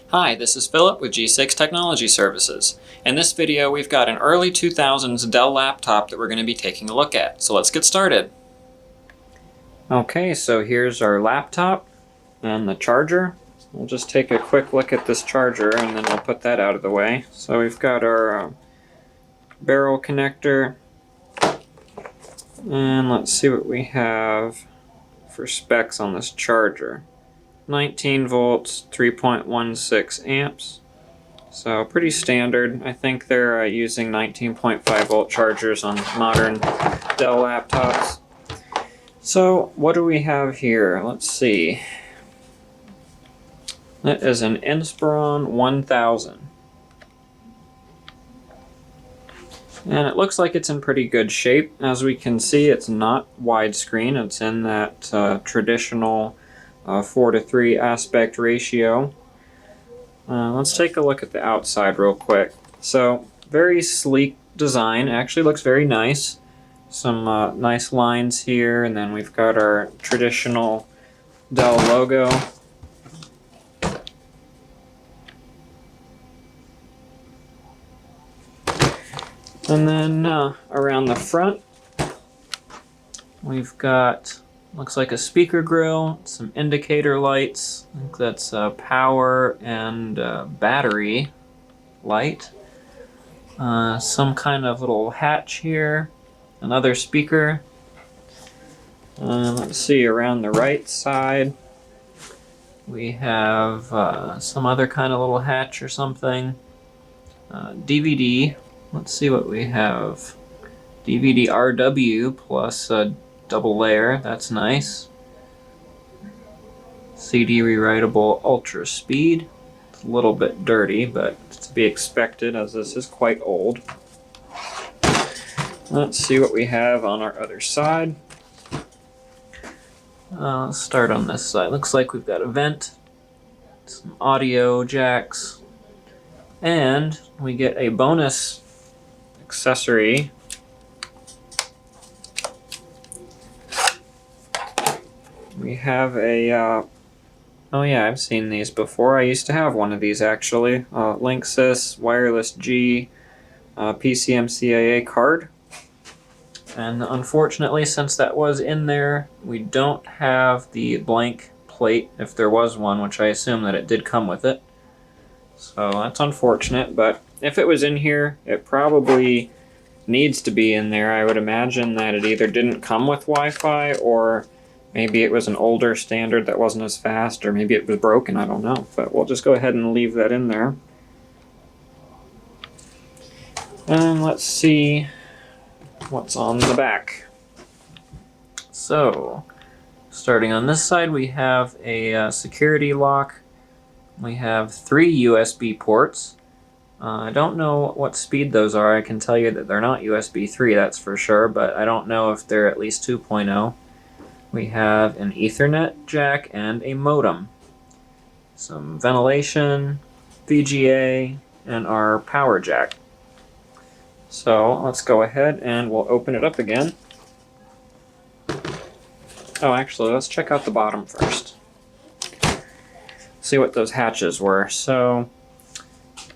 Hi, this is Philip with G6 Technology Services. In this video, we've got an early 2000s Dell laptop that we're going to be taking a look at. So let's get started. Okay, so here's our laptop and the charger. We'll just take a quick look at this charger and then we'll put that out of the way. So we've got our barrel connector, and let's see what we have for specs on this charger. 19 volts, 3.16 amps. So pretty standard. I think they're using 19.5 volt chargers on modern Dell laptops. So what do we have here? Let's see. That is an Inspiron 1000. And it looks like it's in pretty good shape. As we can see, it's not widescreen. It's in that traditional 4:3 aspect ratio. Let's take a look at the outside real quick. So, very sleek design. Actually looks very nice. Some nice lines here, and then we've got our traditional Dell logo. And then around the front, we've got, looks like a speaker grill, some indicator lights. I think that's power and battery light. Some kind of little hatch here, another speaker. Let's see, around the right side, we have some other kind of little hatch or something. DVD. Let's see what we have. DVD RW plus a double layer, that's nice. CD rewritable ultra speed. It's a little bit dirty, but it's to be expected as this is quite old. Let's see what we have on our other side. Let's start on this side. Looks like we've got a vent, some audio jacks, and we get a bonus accessory. We have a, oh yeah, I've seen these before. I used to have one of these actually. Linksys Wireless G PCMCIA card. And unfortunately, since that was in there, we don't have the blank plate, if there was one, which I assume that it did come with it. So that's unfortunate, but if it was in here, it probably needs to be in there. I would imagine that it either didn't come with Wi-Fi, or maybe it was an older standard that wasn't as fast, or maybe it was broken, I don't know. But we'll just go ahead and leave that in there. And let's see what's on the back. So, starting on this side, we have a security lock. We have 3 USB ports. I don't know what speed those are. I can tell you that they're not USB 3, that's for sure, but I don't know if they're at least 2.0. We have an Ethernet jack and a modem. Some ventilation, VGA, and our power jack. So let's go ahead and we'll open it up again. Oh, actually, let's check out the bottom first. See what those hatches were. So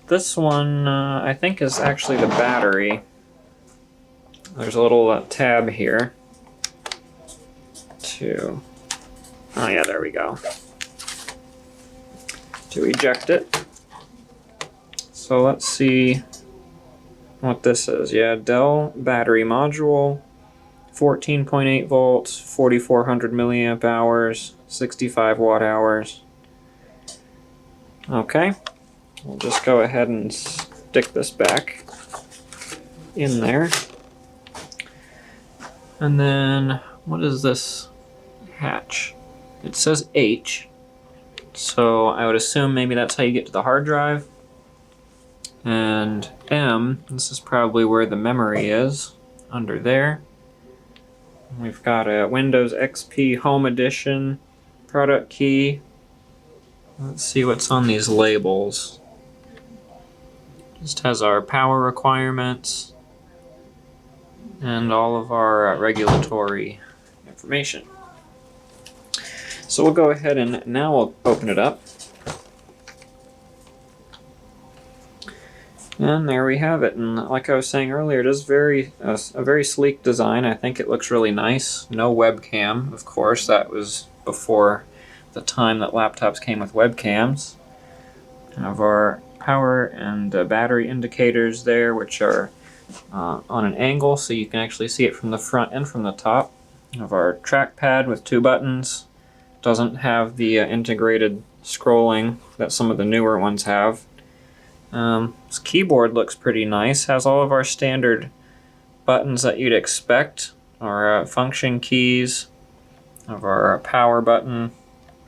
this one, I think, is actually the battery. There's a little tab here to, oh yeah, there we go, to eject it. So let's see what this is. Yeah, Dell battery module, 14.8 volts, 4400 milliamp hours, 65 watt hours. Okay, we'll just go ahead and stick this back in there. And then, what is this hatch? It says H, so I would assume maybe that's how you get to the hard drive. And M, this is probably where the memory is, under there. We've got a Windows XP Home Edition product key. Let's see what's on these labels. Just has our power requirements and all of our regulatory information. So we'll go ahead and now we'll open it up. And there we have it. And like I was saying earlier, it is a very sleek design. I think it looks really nice. No webcam, of course. That was before the time that laptops came with webcams. We have our power and battery indicators there, which are on an angle, so you can actually see it from the front and from the top. We have our trackpad with 2 buttons. Doesn't have the integrated scrolling that some of the newer ones have. This keyboard looks pretty nice. Has all of our standard buttons that you'd expect. Our function keys. Of our power button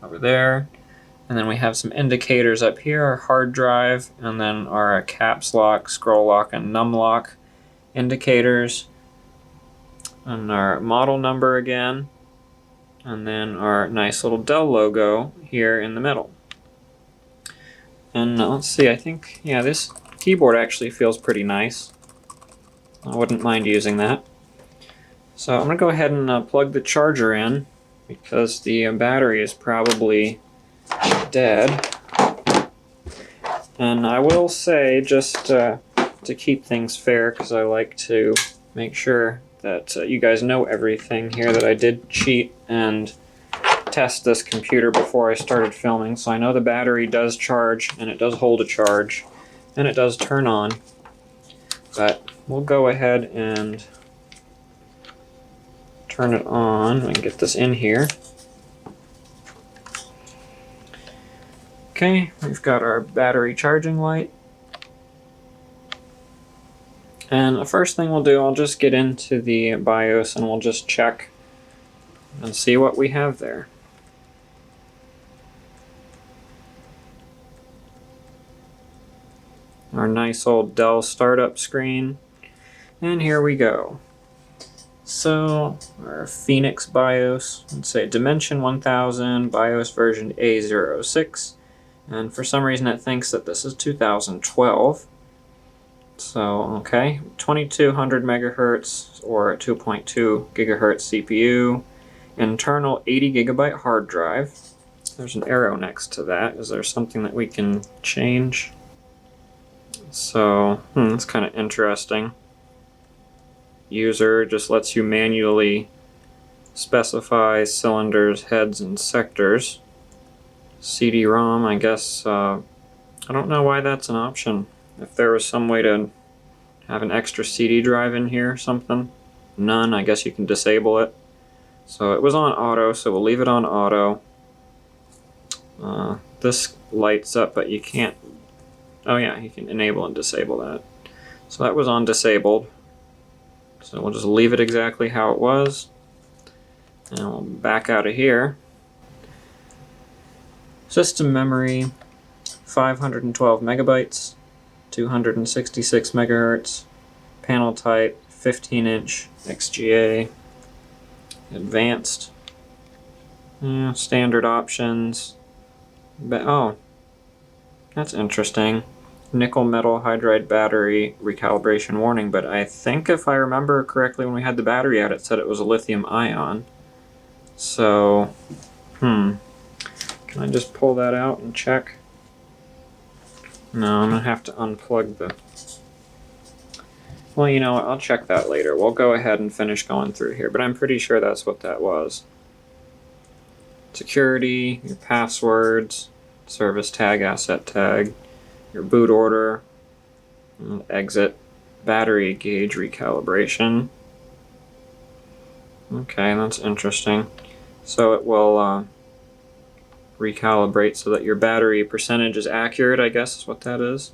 over there. And then we have some indicators up here, our hard drive, and then our caps lock, scroll lock, and num lock indicators. And our model number again. And then our nice little Dell logo here in the middle. And let's see, I think, yeah, this keyboard actually feels pretty nice. I wouldn't mind using that. So I'm going to go ahead and plug the charger in because the battery is probably dead. And I will say, just to keep things fair, because I like to make sure that you guys know everything here, that I did cheat and test this computer before I started filming, so I know the battery does charge, and it does hold a charge, and it does turn on. But we'll go ahead and turn it on and get this in here. Okay, we've got our battery charging light. And the first thing we'll do, I'll just get into the BIOS and we'll just check and see what we have there. Our nice old Dell startup screen. And here we go. So, our Phoenix BIOS, let's say Dimension 1000, BIOS version A06. And for some reason it thinks that this is 2012. So, okay, 2200 megahertz or 2.2 gigahertz CPU, internal 80 gigabyte hard drive. There's an arrow next to that. Is there something that we can change? So, that's kind of interesting. User just lets you manually specify cylinders, heads, and sectors. CD-ROM, I guess, I don't know why that's an option. If there was some way to have an extra CD drive in here or something. None, I guess you can disable it. So it was on auto, so we'll leave it on auto. This lights up, but you can't... Oh yeah, you can enable and disable that. So that was on disabled. So we'll just leave it exactly how it was. And we'll back out of here. System memory, 512 megabytes, 266 megahertz, panel type, 15-inch XGA, advanced, standard options. Oh, that's interesting. Nickel metal hydride battery recalibration warning, but I think if I remember correctly when we had the battery out, it said it was a lithium ion. So, can I just pull that out and check? No, I'm going to have to unplug the... Well, you know what, I'll check that later. We'll go ahead and finish going through here, but I'm pretty sure that's what that was. Security, your passwords, service tag, asset tag, your boot order, exit, battery gauge recalibration. Okay, that's interesting. So it will recalibrate so that your battery percentage is accurate, I guess is what that is.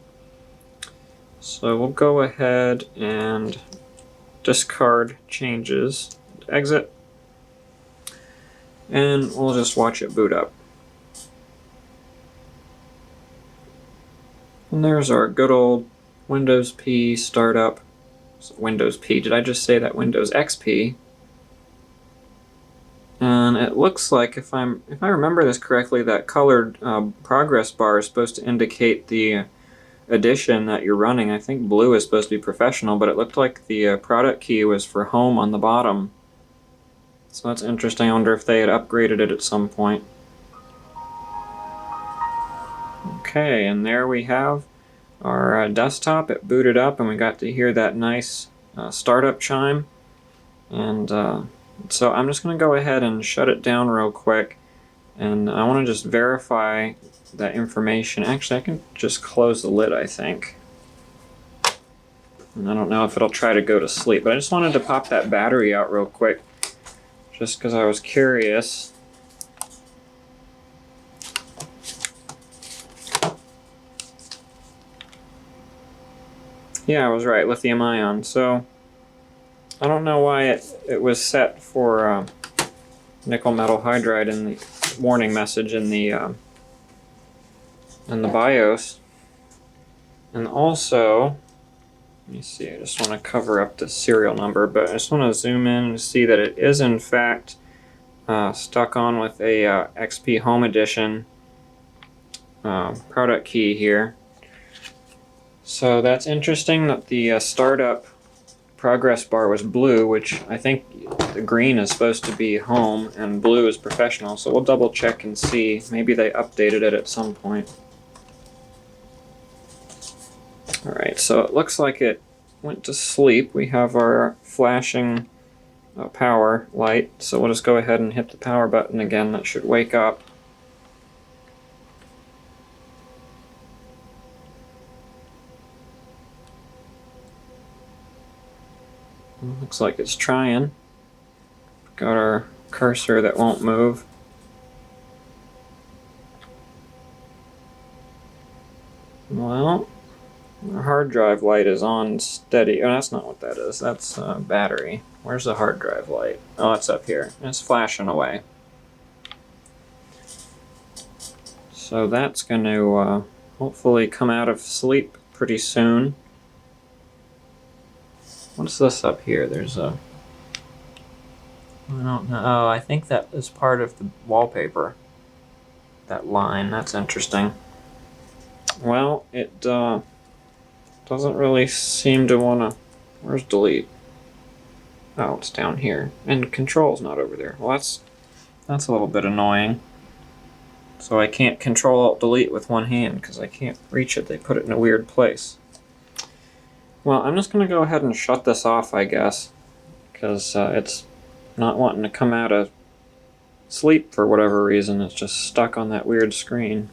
So we'll go ahead and discard changes, exit, and we'll just watch it boot up. And there's our good old Windows P startup. So Windows P, did I just say that? Windows XP. And it looks like, if I remember this correctly, that colored progress bar is supposed to indicate the edition that you're running. I think blue is supposed to be professional, but it looked like the product key was for home on the bottom. So that's interesting. I wonder if they had upgraded it at some point. Okay, and there we have our desktop. It booted up and we got to hear that nice startup chime. And so I'm just going to go ahead and shut it down real quick. And I want to just verify that information. Actually, I can just close the lid, I think. And I don't know if it'll try to go to sleep, but I just wanted to pop that battery out real quick, just because I was curious. Yeah, I was right, lithium ion. So I don't know why it was set for nickel metal hydride in the warning message in the BIOS. And also, let me see, I just want to cover up the serial number, but I just want to zoom in and see that it is in fact stuck on with a XP Home Edition product key here. So that's interesting that the startup progress bar was blue, which I think the green is supposed to be home and blue is professional, so we'll double check and see. Maybe they updated it at some point. Alright, so it looks like it went to sleep. We have our flashing power light, so we'll just go ahead and hit the power button again. That should wake up. Looks like it's trying. Got our cursor that won't move. Well, our hard drive light is on steady. Oh, that's not what that is. That's battery. Where's the hard drive light? Oh, it's up here. It's flashing away. So that's going to hopefully come out of sleep pretty soon. What's this up here? There's a... I don't know. Oh, I think that is part of the wallpaper. That line. That's interesting. Well, it doesn't really seem to want to... Where's delete? Oh, it's down here. And control's not over there. Well, that's a little bit annoying. So I can't Control-Alt-Delete with one hand because I can't reach it. They put it in a weird place. Well, I'm just going to go ahead and shut this off, I guess, because it's not wanting to come out of sleep for whatever reason. It's just stuck on that weird screen.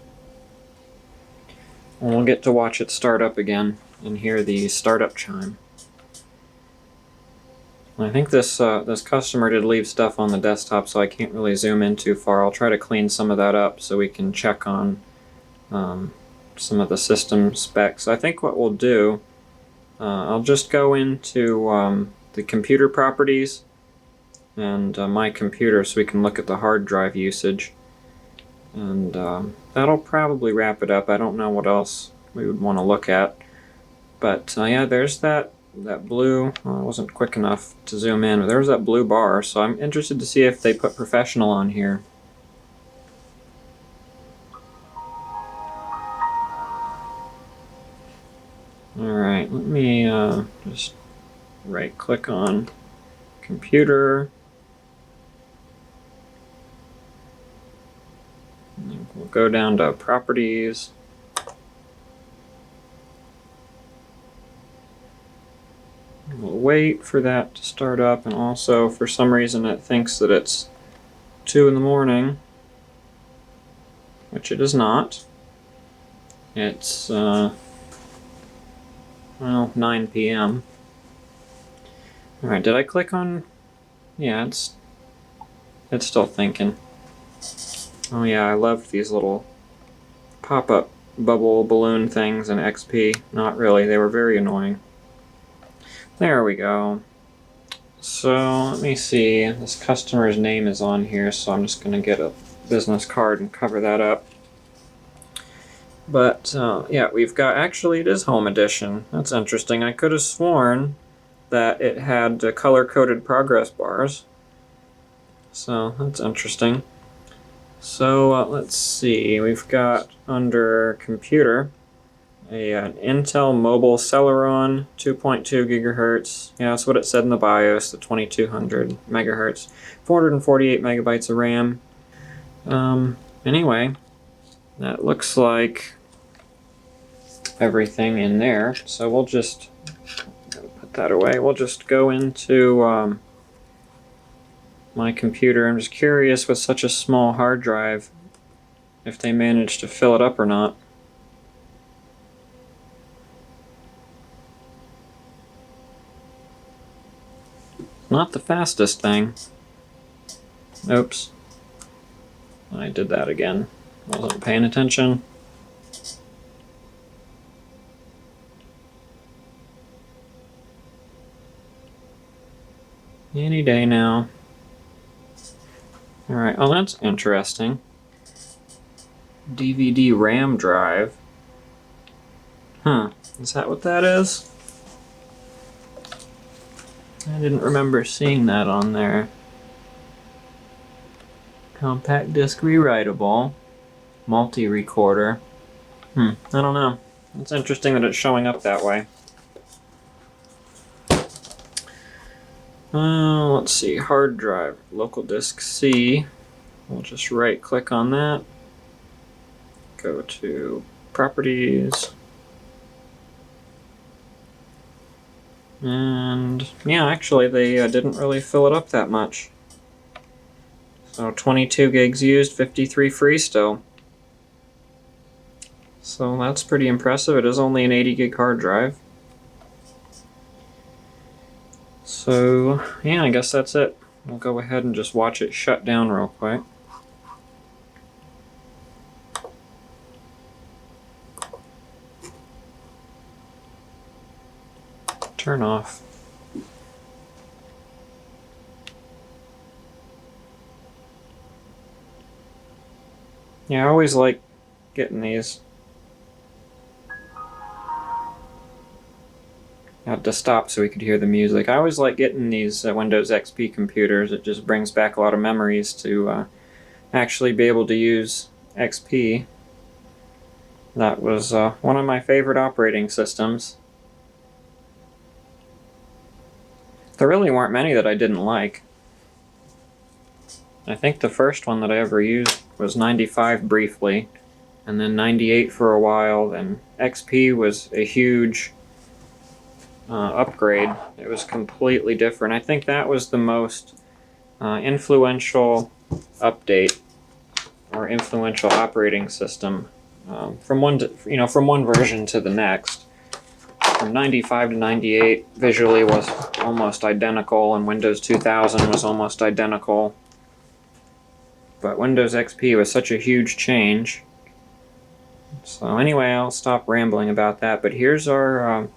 And we'll get to watch it start up again and hear the startup chime. I think this customer did leave stuff on the desktop, so I can't really zoom in too far. I'll try to clean some of that up so we can check on some of the system specs. I think what we'll do, I'll just go into the computer properties and my computer so we can look at the hard drive usage. And that'll probably wrap it up. I don't know what else we would want to look at. But yeah, there's that blue. I wasn't quick enough to zoom in, but there's that blue bar. So I'm interested to see if they put professional on here. Alright, let me just right click on computer. And we'll go down to properties. We'll wait for that to start up, and also for some reason it thinks that it's 2 in the morning, which it is not. It's well, 9 p.m. Alright, did I click on... Yeah, it's still thinking. Oh yeah, I loved these little pop-up bubble balloon things in XP. Not really, they were very annoying. There we go. So let me see, this customer's name is on here, so I'm just going to get a business card and cover that up. But yeah, we've got, actually it is Home Edition. That's interesting. I could have sworn that it had color-coded progress bars. So that's interesting. So let's see, we've got under computer an Intel Mobile Celeron 2.2 gigahertz. Yeah, that's what it said in the BIOS, the 2200 megahertz, 448 megabytes of RAM. Anyway, that looks like everything in there. So we'll just put that away. We'll just go into my computer. I'm just curious with such a small hard drive if they managed to fill it up or not. Not the fastest thing. Oops. I did that again. Wasn't paying attention. Any day now. Alright, oh that's interesting. DVD RAM drive. Huh, is that what that is? I didn't remember seeing that on there. Compact disc rewritable. Multi-recorder. I don't know. It's interesting that it's showing up that way. Let's see, hard drive, local disk C. We'll just right click on that. Go to properties. And yeah, actually they didn't really fill it up that much. So 22 gigs used, 53 free still. So that's pretty impressive. It is only an 80 gig hard drive. So yeah, I guess that's it. We'll go ahead and just watch it shut down real quick. Turn off. Yeah, I always like getting these. I had to stop so we could hear the music. I always like getting these Windows XP computers. It just brings back a lot of memories to actually be able to use XP. That was one of my favorite operating systems. There really weren't many that I didn't like. I think the first one that I ever used was 95 briefly, and then 98 for a while, then XP was a huge upgrade. It was completely different. I think that was the most influential update or influential operating system from one version to the next. From 95 to 98 visually was almost identical, and Windows 2000 was almost identical. But Windows XP was such a huge change. So anyway, I'll stop rambling about that. But here's our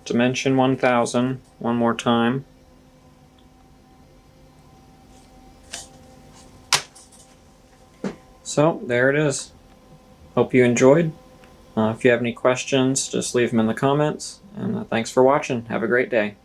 Dimension 1000 one more time. So there it is. Hope you enjoyed. If you have any questions, just leave them in the comments. And thanks for watching. Have a great day.